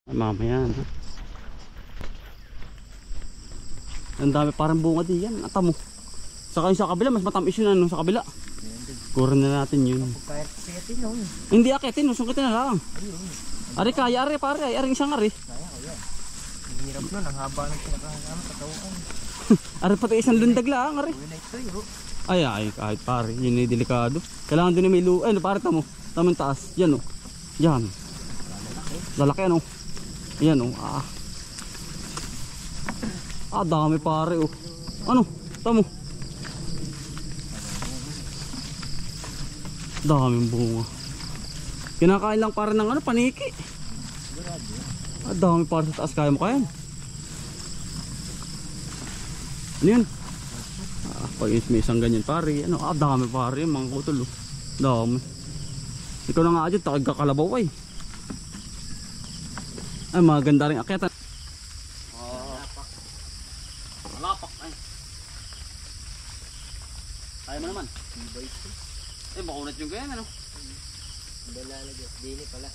Mamaya na. Ang dami parang bunga diyan. Ata mo. Saka yung sa kabila, mas matamis yun ano sa kabila. Kurin na natin yun. Hindi akitin, sungkitin na lang. Ari kaya, ari pare, ari isang ari. Hirap nun, ang haba ng pinakahanggang katawan. Ari pati isang lundag lang, ari. Ay, kahit pare, yun ay delikado. Kailangan din may lupa. Ay, pare tamo. Tamang taas. Yan o. Yan. Lalaki ano. Yan o. Dami pare o. Ano? Tamo. Daming bunga. Kinakain lang para ng ano, paniki. Dami para sa taas. Kaya mo kaya? Ano yun? Pag may isang ganyan pare, ano, dami pare, mga kutol oh. Dami. Ikaw na nga dyan, takagkakalabaw ay. Ay, maganda rin akyatan. Malapak ay. Kaya mo naman. Eh, makunat yung ganyan, ano? Hindi lalagyan, dini pala.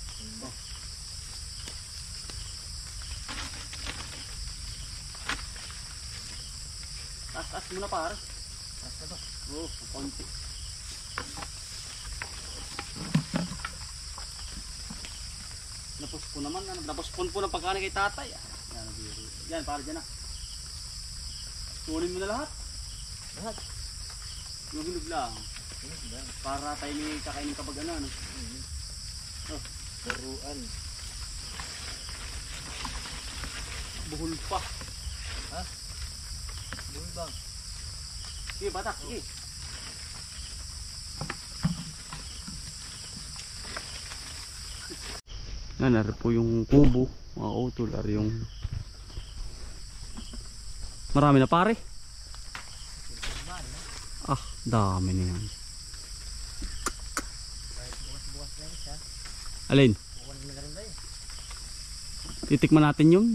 Taas muna pare. Oo, konti. Napuspon naman, napuspon po ng pagkain kay tatay. Yan, pare dyan na. Tunin mo na lahat. Lahat? Yung hinog lang. Para tayo may kakainin kapag ano. Baruan. Buhol pa. Ha? Buhol bang? Sige, batak, sige. Nanar po yung kubo, mga utol, yung marami na pare. Dami na yan. Alin? Titikman natin yun.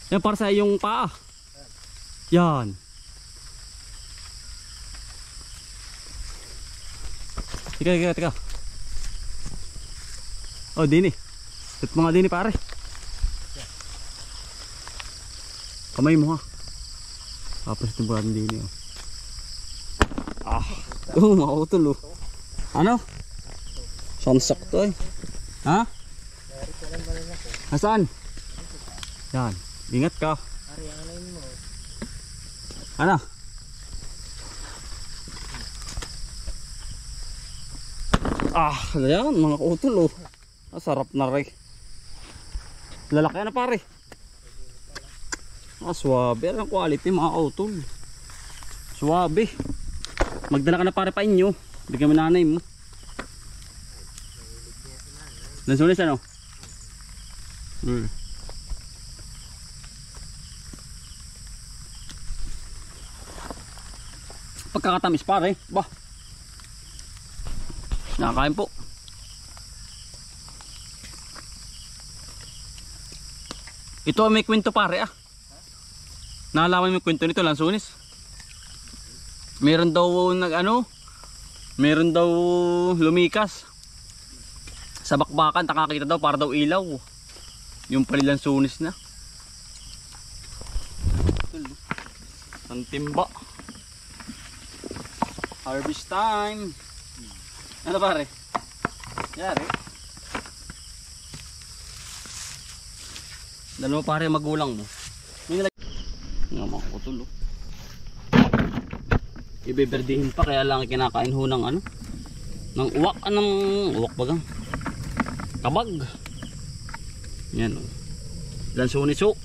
Yan para sa yung paa. Yan. Tika. Oh, dini. Ito mga dini pare. Kamay mo ha. Tapos ito ba dini oh. Mautol oh. Ano? Sansak to eh. Ha? Nasaan? Yan. Ingat ka. Ano? Ayan mga kautol oh. Sarap na rin. Lalaki na pare. Swabe. Ang quality mga kautol. Swabe. Magdala ka na pare pa inyo. Bigyan mo nanay mo. Lansunis ano? Pagkakatamis pare. Bah. Nakakain po. Ito may kwento pare Nalaman mo yung kwento nito lansunis. Meron daw meron daw lumikas sa bakbakan, nakakita daw para daw ilaw. Yung palilang sunis na. Ang timba. Harvest time. Ano pare? Yari. Dalawa pare magulang mo. Nga mga kutulo. Ibeberdihin pa kaya lang kinakain ho ng ng uwak, uwak bagang kabag. Yan o. Lansunis ho.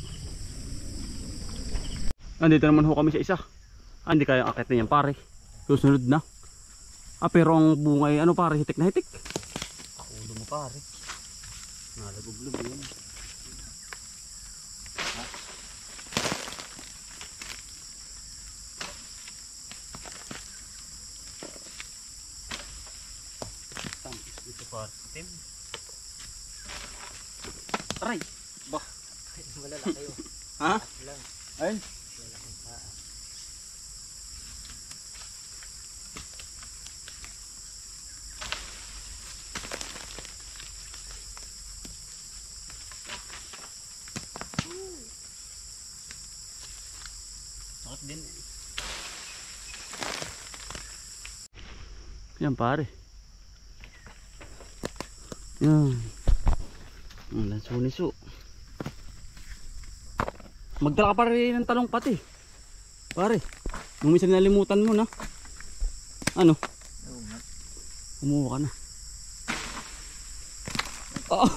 Andito naman ho kami sa isa. Hindi kaya akitin yan pare. Susunod na. Pero ang bungay pare, hitik na hitik. Ulo mo pare. Nalagog-log yan. Tim. Aray. Bah. Malalaki yun. Ha? Lang. Ayun. Malaking paa. din. Yan pare. Yan. Ang lansuniso. Magdala ka pa rin ng talong pati. Pare. Nung minsan nalimutan mo na. Ano? Oo nga. Kumuha ka na. Oo.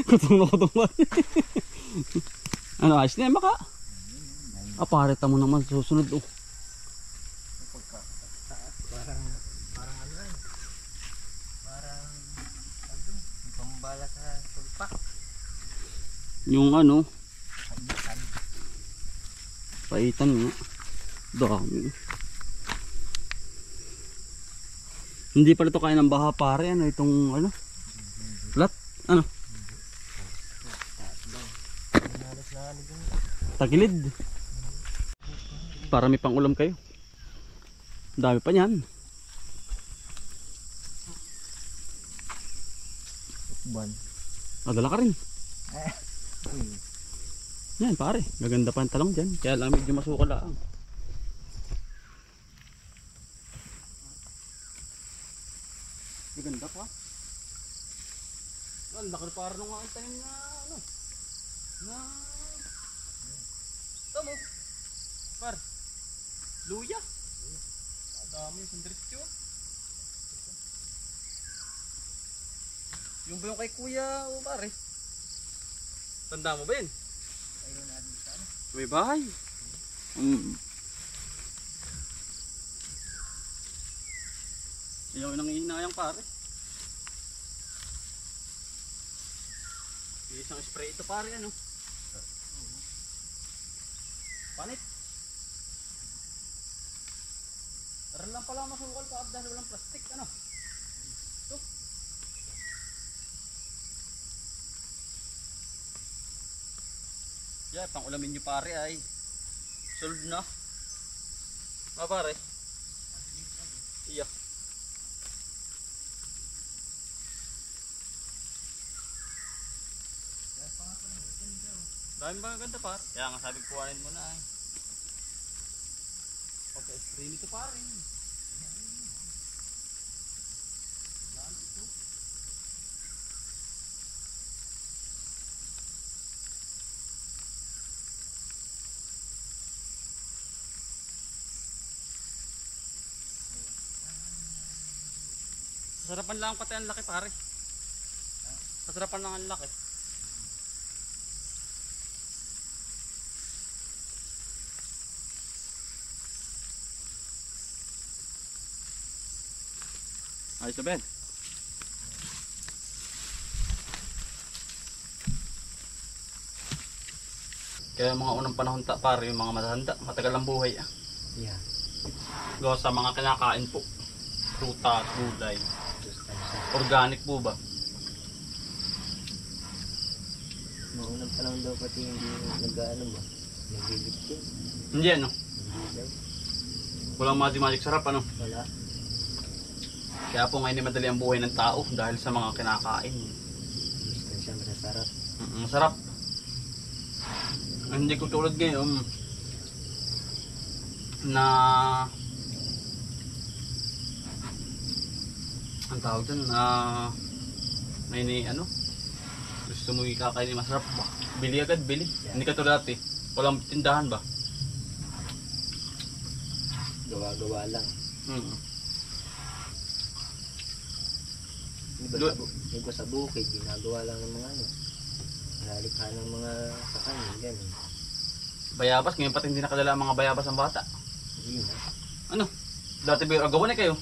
Kutong na kutong ba? Ano, ayos na yan baka? Pare tamo naman susunod oh. Parang ano eh. Parang ano, pambala sa sulpak. Yung ano, Paitan. paitan nga. Dami. Hindi pala ito kaya ng baha pare. Ano itong ano? Lat? Ano? Halos na ano dun. Tagilid. Para may pang ulam kayo. Dami pa niyan. Ban. Adala ka rin. Uy. Yan pare. Gaganda pa ang talong dyan. Kaya lang medyo masuka lang. Gaganda pa. Ang laki para nung ang tanim na ano. Na tamo. Par. Luya. Dami yung diretso. Yung ba yung kay kuya o pare? Tanda mo ba yun? Ayun na din sa ano. May bahay. Ayaw nang ihinayang pare. Isang spray ito pare ano. Panit. Meron lang pala masukal pa dahil walang plastic ano. Ito. Yeah, pang ulamin nyo pare ay solved na. Pare. Iya. Dami ba ganda par? Kaya nga sabi kuhanin mo na eh. Okay, spray nito pare. Sasarapan lang pati ang laki pare. Sasarapan lang ang laki. Ayos na Ben. Kaya mga unang panahon pare, yung mga matanda, matagal ang buhay ah. Yeah. Gawa sa mga kinakain po. Pruta at gulay. Organic po ba? Maunang pa lang daw pati hindi nag-ano ba? Nagbibigtin. Hindi ano. Hindi daw. Walang magic sarap ano. Wala. Kaya po ngayon madali ang buhay ng tao dahil sa mga kinakain. Distansya masasarap. Masarap. Hindi ko tulad ngayon na ang tawag dun na may ano gusto mo ikakain masarap ba? Bili agad, bili. Yeah. Hindi ka tulad dati. Walang tindahan ba? Gawa-gawa lang. Iba sa bukid, ginagawa lang ng mga ano. Nalikha ng mga kakanin, gano'n. Bayabas, ngayon pati hindi nakadala ang mga bayabas ang bata. Hindi na. Ano? Dati ba agawan na kayo?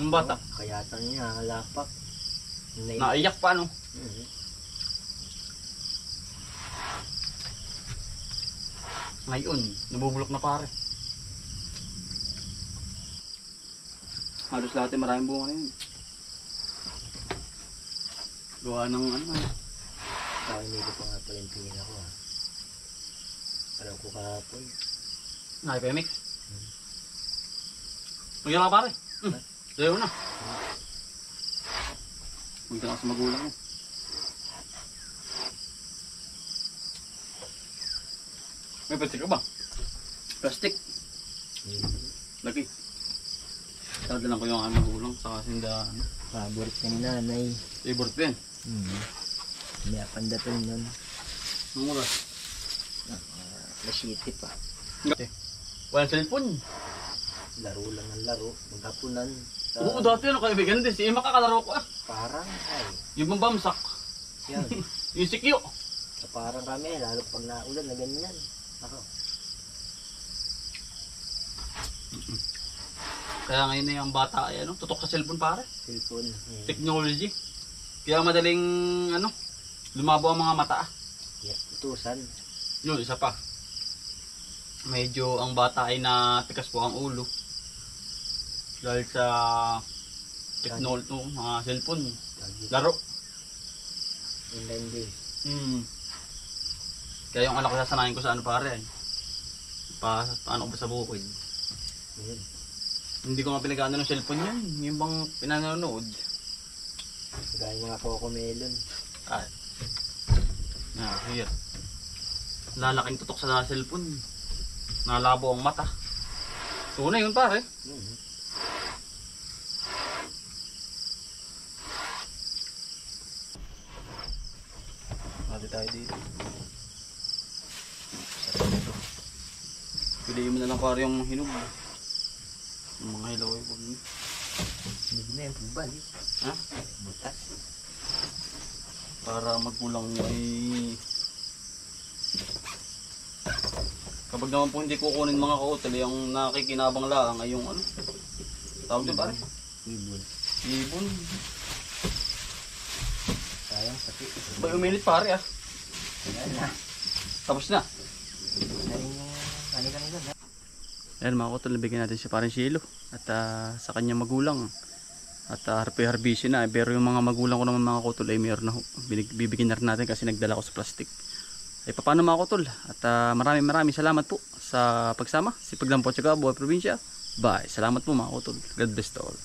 Ng bata? Kayatan niya, lapak. Naiyak pa ano? Ngayon, nabubulok na pare. Halos lahat ay maraming bunga na yun. Gawa ng ano eh. Kakinigo pa nga pala yung tingin ako ha. Alam ko kahapon. Nakipemix? Nagyan ka pare. Sayo na. Magdala ka sa magulang mo. May plastic ka ba? Plastic? Lagi. Dadalan ko yung aming magulang sa kasindahan. Favorite ka ni nanay. Favorite din. May apandating nun. Ang oras. Masiti pa. Walang cellphone. Laro lang ng laro. Maghapunan. Oo, dati ano kaibigan din. Si Emma kakalaro ko ah. Parang ay. Yung bambamsak. Yan. Yung sikyo. So, parang kami, lalo pag naulan na ganyan. Ako. Kaya ngayon na yung bata ay ano, tutok sa cellphone pare. Cellphone. Technology. Kaya madaling ano, lumabo ang mga mata ah. Yes, utusan. Yun, isa pa. Medyo ang bata ay natikas po ang ulo. Dahil sa technology, mga cellphone. Laro. Online games. Kaya yung anak ko sasanayin ko sa ano pare. Paano ko ba sa bukid. Yun. Hindi ko nga pinagano ng cellphone yan. Yung bang pinanonood. Gaya mga Coco Melon. Ah. Here. Lalaking tutok sa cellphone. Nalabo ang mata. Tunay yun pare. Mati tayo dito. Piliin mo na lang pare yung hinog. Yung mga hilaw ay huwag mo. Hindi na yung pubal eh. Ha? Butas. Para magkulang ay kapag naman po hindi kukunin mga kautol, yung nakikinabang lang ay yung ano tawag din pare? Ibon. Ibon. Sayang pati. Bay uminit pare ah. Ayan na. Tapos na. Na rin yung kanila na. Ayan mga kautol, nabigyan natin si parang Shilo at sa kanyang magulang at harbi-harbisin na, pero yung mga magulang ko naman mga kautol ay mayroon na bibigyan na rin natin kasi nagdala ko sa plastic. Ay paano mga kautol, at maraming salamat po sa pagsama. Sipag lang po, tsaka buhay probinsya. Bye. Salamat po mga kautol. God bless to all.